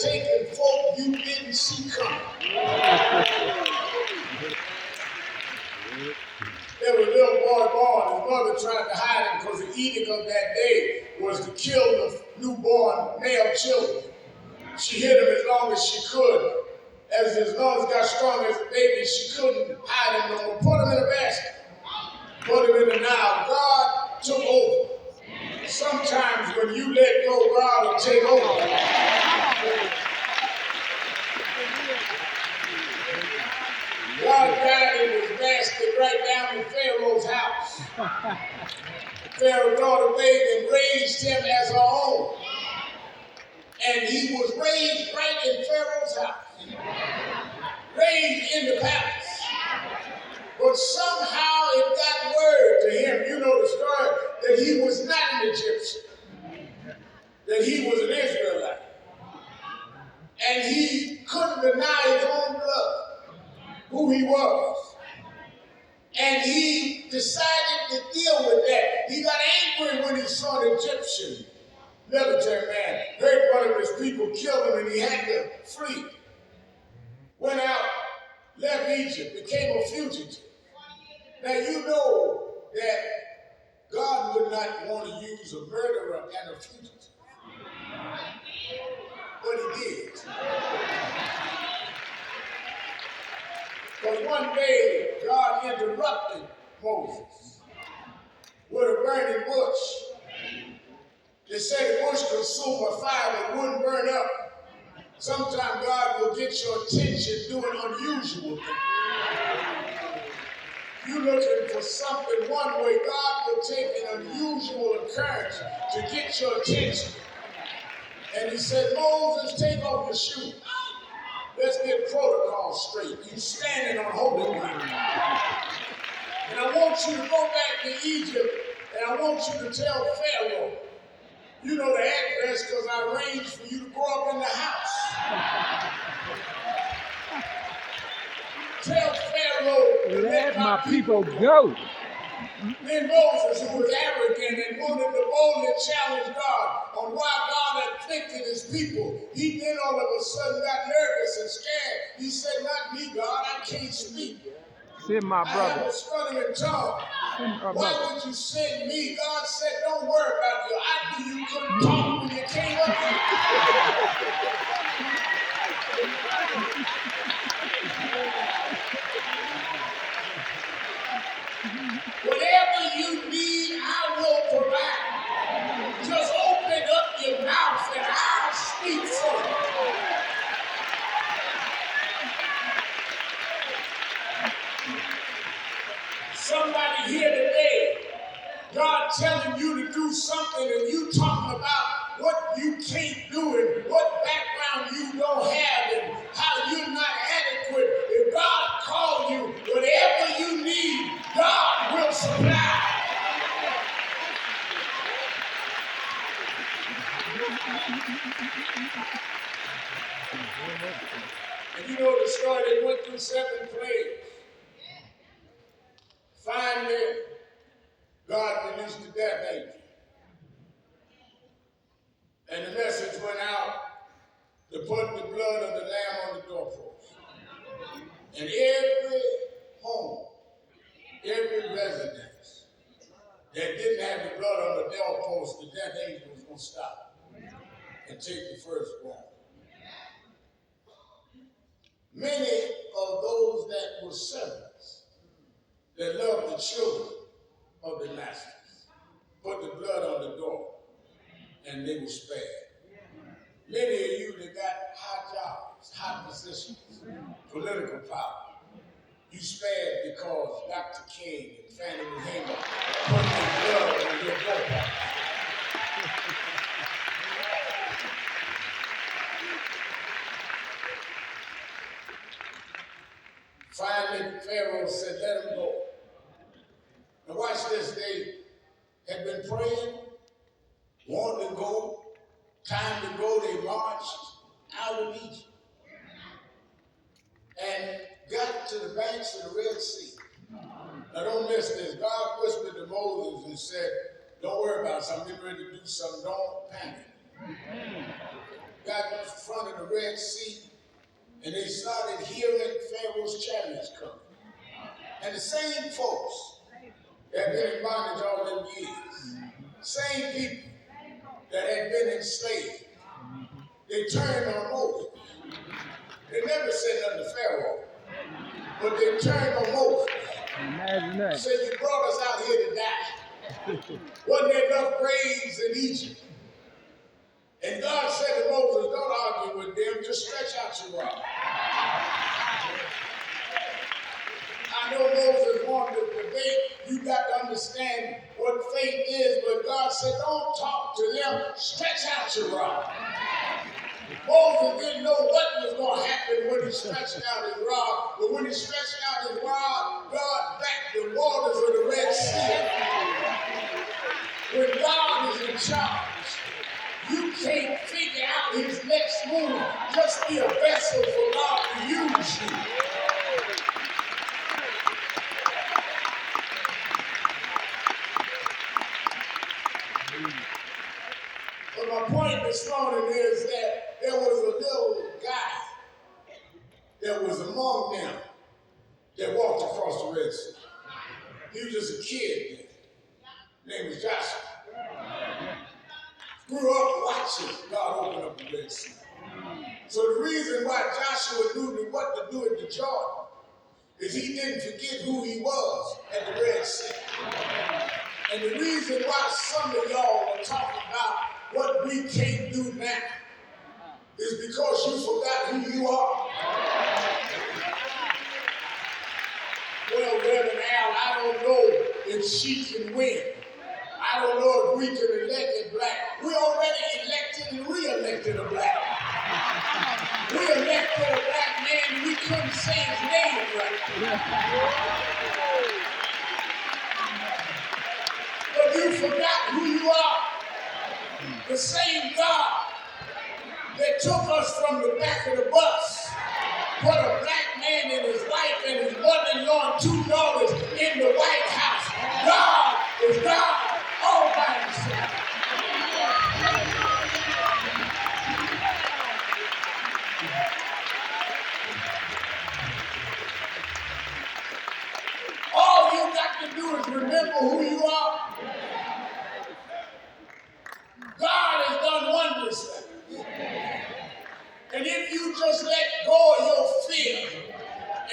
overtaking folk you didn't see coming. There was a little boy born. His mother tried to hide him because the edict of that day was to kill the newborn male children. She hid him as long as she could. As his lungs got strong as a baby, she couldn't hide him no more. Put him in a basket. Put him in the Nile. God took over. Sometimes when you let go, God will take over. God guided his basket right down in Pharaoh's house. Pharaoh brought a baby and raised him as her own. And he was raised right in Pharaoh's house. Raised in the palace. But somehow it got word to him, you know the story, that he was not an Egyptian. That he was an Israelite. And he couldn't deny his own blood, who he was. And he decided to deal with that. He got angry when he saw the Egyptian military man. Heard one of his people kill him and he had to flee. Went out, left Egypt, became a fugitive. Now you know that God would not want to use a murderer and a fugitive. But he did. Because one day, God interrupted Moses with a burning bush. They said the bush consumed by fire but wouldn't burn up. Sometimes God will get your attention doing unusual things. You're looking for something one way, God will take an unusual occurrence to get your attention. And he said, Moses, take off your shoes. Let's get protocol straight. You're standing on holy ground. And I want you to go back to Egypt, and I want you to tell Pharaoh, you know the address because I arranged for you to grow up in the house. Tell Pharaoh, let my people go. Then Moses, who was arrogant and wanted to boldly challenge God on why God had afflicted his people, he then all of a sudden got nervous and scared. He said, not me, God, I can't speak. Send my brother. I have a stuttering tongue. Why would you send me? God said, don't worry about you. I knew you couldn't talk when you came up here. Whatever you need, I will provide. Just open up your mouth and I'll speak for you. Somebody here today, God telling you to do something and you talking about what you can't do and what background you don't have and how you're not adequate. If God called you, whatever you need, God will supply. And you know the story, they went through 7 plagues. Finally, God released the death angel. And the message went out to put the blood of the lamb on the doorpost. And every home, every residence that didn't have the blood on the doorpost, the death angel was going to stop and take the firstborn. Many of those that were servants that loved the children of the masters put the blood on the door and they were spared. Many of you that got high jobs, high positions, political power, you spared because Dr. King and Fannie Lou Hamer put their blood on your doorpost. Finally, Pharaoh said, let him go. Now watch this, they had been praying, wanting to go, time to go, they marched out of Egypt and got to the banks of the Red Sea. Now don't miss this, God whispered to Moses and said, don't worry about it, I'm getting ready to do something, don't panic. God got in front of the Red Sea, and they started hearing Pharaoh's chariots coming. And the same folks that had been in bondage all them years, same people that had been enslaved, they turned on Moses. They never said nothing to Pharaoh, but they turned on Moses. Imagine that. Said, you brought us out here to die. Wasn't there enough graves in Egypt? And God said to Moses, don't argue with them, just stretch out your rod. I know Moses wanted to debate. You got to understand what faith is, but God said, don't talk to them, stretch out your rod. Moses didn't know what was going to happen when he stretched out his rod, but when he stretched out his rod, God backed the waters of the Red Sea. When God is in charge, you can't figure out his next move. Just be a vessel for God to use you. But my point this morning is that there was a little guy that was among them that walked across the Red Sea. He was just a kid. His name was Joshua. Grew up watching God open up the Red Sea. So the reason why Joshua knew what to do at the Jordan is he didn't forget who he was at the Red Sea. And the reason why some of y'all are talking about what we can't do now is because you forgot who you are. Well, Reverend Al, I don't know if she can win. I don't know if we can elect a black. We already elected and re-elected a black. We elected a black man and we couldn't say his name right. But you forgot who you are. The same God that took us from the back of the bus, put a black man and his wife and his mother-in-law and 2 daughters in the White House. God is God all by himself. All you got to do is remember who you are. God has done wonders. And if you just let go of your fear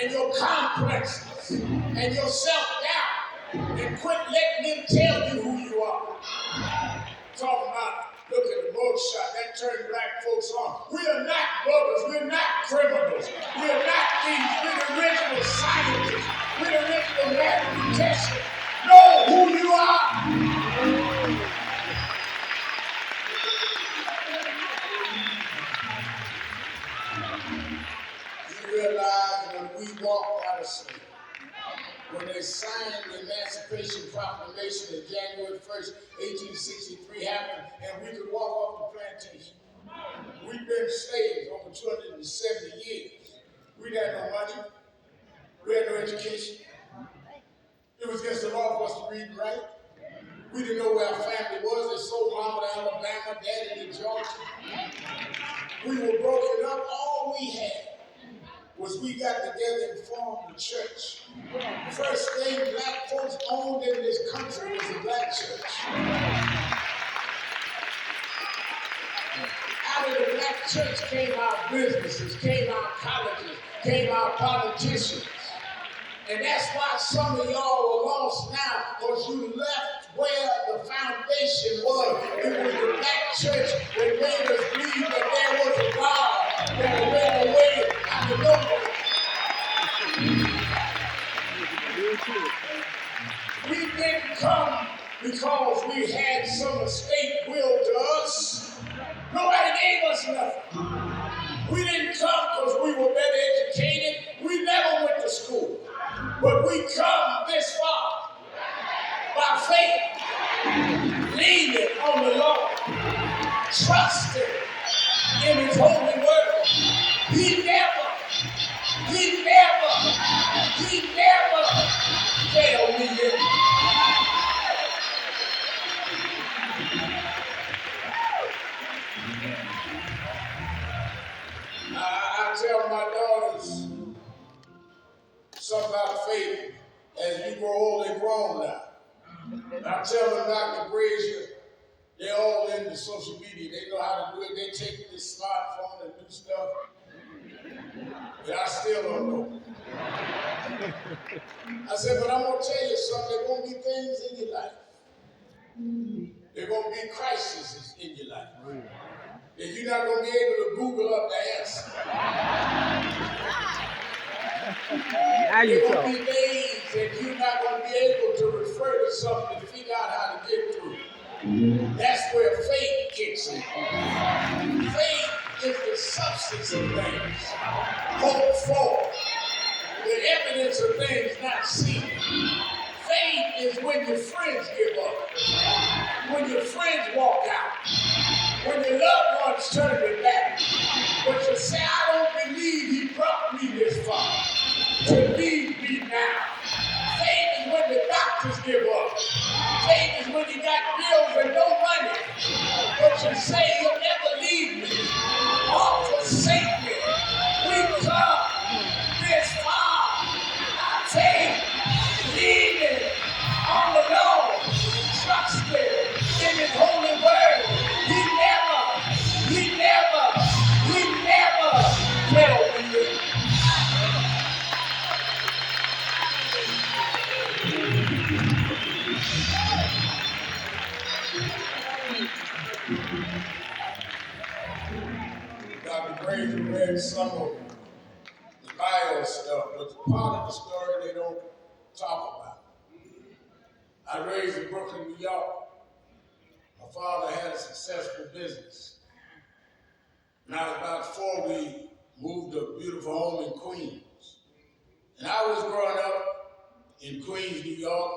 and your complexes and your self-doubt and quit letting them tell you who you are. Talking about, look at the mugshot, that turned black folks on. We are not brothers, we're not criminals, we are not thieves, we're the original scientists, we're the original mathematicians. Know who you are. You realize when we walked out of slavery, when they signed the Emancipation Proclamation on January 1st, 1863 happened, and we could walk off the plantation. We've been slaves over 270 years. We had no money. We had no education. It was against the law for us to read and write. We didn't know where our family was. They sold mama to Alabama, daddy to Georgia. We were broken up. All we had was we got together and formed the church. The first thing black folks owned in this country was the black church. Out of the black church came our businesses, came our colleges, came our politicians. And that's why some of y'all are lost now, because you left where the foundation was. It was the black church that made us believe that there was a God that would make a way out of nowhere. We didn't come because we had some estate willed to us. Nobody gave us nothing. We didn't come because we were better educated. We never went to school. But we come this far by faith, leaning on the Lord, trusting in His holy word. He never failed me yet. I tell my daughters something about faith as you grow old and grown now. I tell them, Dr. Brazier, they're all into social media. They know how to do it. They take this smartphone and do stuff. But I still don't know. I said, but I'm going to tell you something. There are going to be things in your life. There are going to be crises in your life. And you're not going to be able to Google up the answer. There are going to be days that you're not going to be able to refer to something to figure out how to get through. That's where faith kicks in. Faith is the substance of things hoped for, the evidence of things not seen. Faith is when your friends give up, when your friends walk out, when your loved ones turn their back, but you say, I don't believe he brought me this far to leave me now. Faith is when the doctors give up. Faith is when you got bills and no money, but you say you'll never leave me or forsake me. We come this far. Faith, leaning on the Lord, trusting in his holy word. He never failed me. Dr. Brazier read some of the bio stuff, but the part of the story they don't talk about. I raised in Brooklyn, New York. My father had a successful business. When I was about 4, we moved to a beautiful home in Queens. And I was growing up in Queens, New York,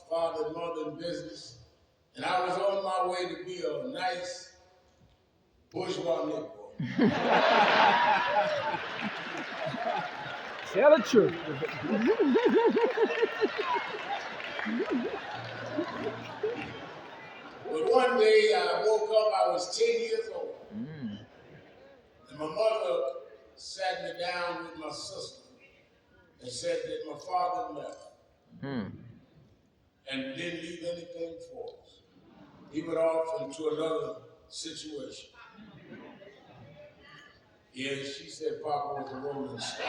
father and mother in business. And I was on my way to be a nice bourgeois Negro. Tell the truth. But one day I woke up, I was 10 years old. And my mother sat me down with my sister and said that my father left and didn't leave anything for us. He went off into another situation. Yeah, she said Papa was a rolling stone.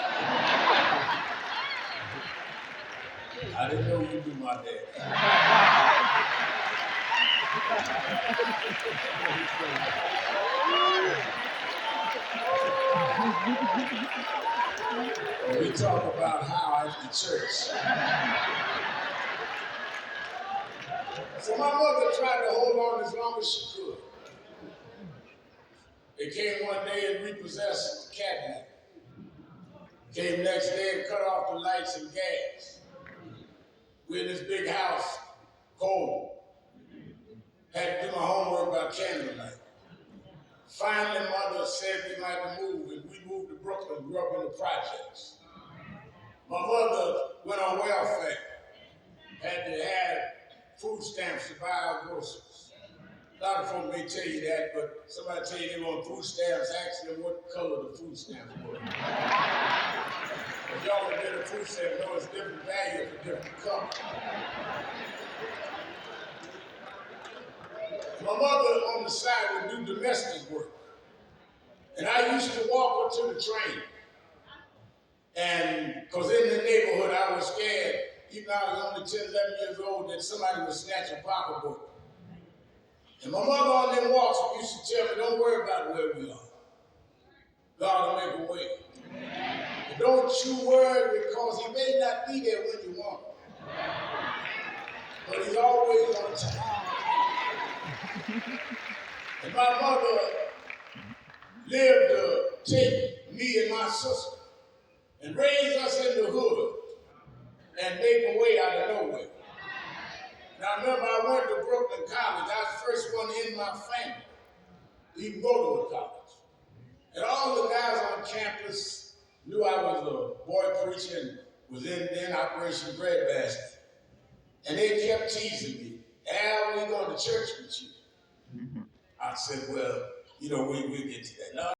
I didn't know you knew my dad. We talk about how at the church. So my mother tried to hold on as long as she could. They came one day and repossessed the cabinet. Came next day and cut off the lights and gas. We're in this big house, cold. Had to do my homework by candlelight. Finally, mother said we might move, and we moved to Brooklyn, grew up in the projects. My mother went on welfare, had to have food stamps to buy our groceries. A lot of folks may tell you that, but somebody tell you they want food stamps, ask them what color the food stamps were. If y'all would get a food stamp, know it's different value for different colors. My mother on the side would do domestic work. And I used to walk her to the train. And because in the neighborhood I was scared, even though I was only 10, 11 years old, that somebody would snatch a pocketbook. And my mother on them walks used to tell me, don't worry about where we are. God will make a way. But don't you worry, because he may not be there when you want him. But he's always on time. And my mother lived to take me and my sister and raise us in the hood and make a way out of nowhere. Now remember, I went to Brooklyn College. I was the first one in my family to even go to a college. And all the guys on campus knew I was a boy preacher and was in then Operation Breadbasket. And they kept teasing me, Al, we going to church with you. I said, well, we'll get to that. No,